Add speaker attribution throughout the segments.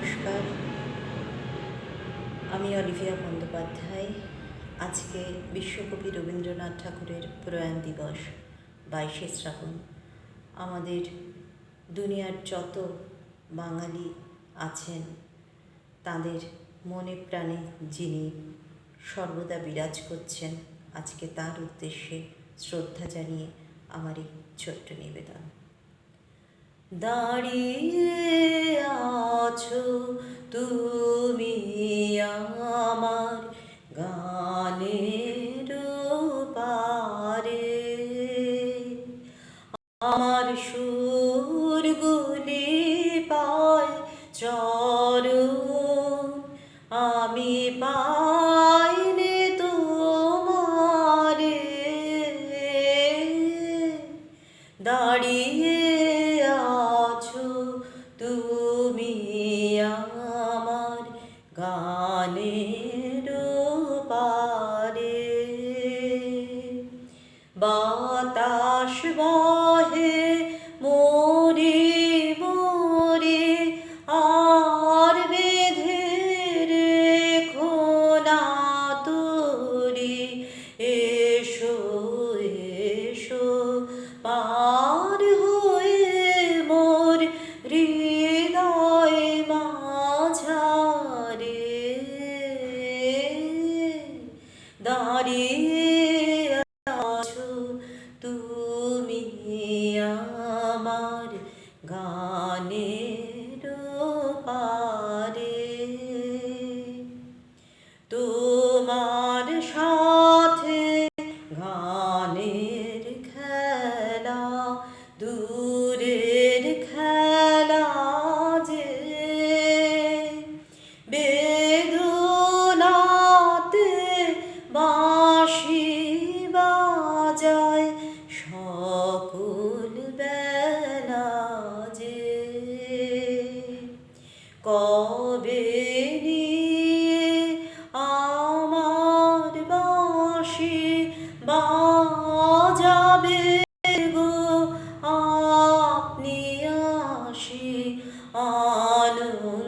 Speaker 1: নমস্কার, আমি অলিভিয়া বন্দ্যোপাধ্যায়। আজকে বিশ্বকবি রবীন্দ্রনাথ ঠাকুরের প্রয়াণ দিবস 22শে শ্রাবণ। আমাদের দুনিয়ার যত বাঙালি আছেন তাদের মনে প্রাণে যিনি সর্বদা বিরাজ করছেন, আজকে তার উদ্দেশ্যে শ্রদ্ধা জানিয়ে আমার এই ছোট্ট নিবেদন। দাঁড়িয়ে আছো তুমি আমার গানের পারে, আমার সুরগুলি পায় চরণ, আমি পাইনে তোমারে। দাঁড়িয়ে আছো তুমি আমার গানের পারে, বাতাস বহে মোরে মোরে আর বেঁধে রেখো না তোরে। এসো এসো পার হয়ে মোর হৃদয় মাঝারে, দাঁড়িয়ে আছো তুমি আমার গানের পারে। তোমার সাথে গানের খেলা দূরের খেলা যে, বেদনাতে বাঁশি বাজায় সকল বেলা যে। কবে নিয়ে আমার বাঁশি বাজাবে গো আপনি আসি,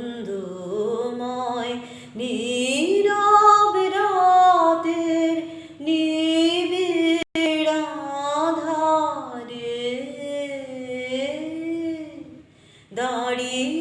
Speaker 1: আনন্দময় নীরব রাতের নিবিড় আঁধারে। দাঁড়িয়ে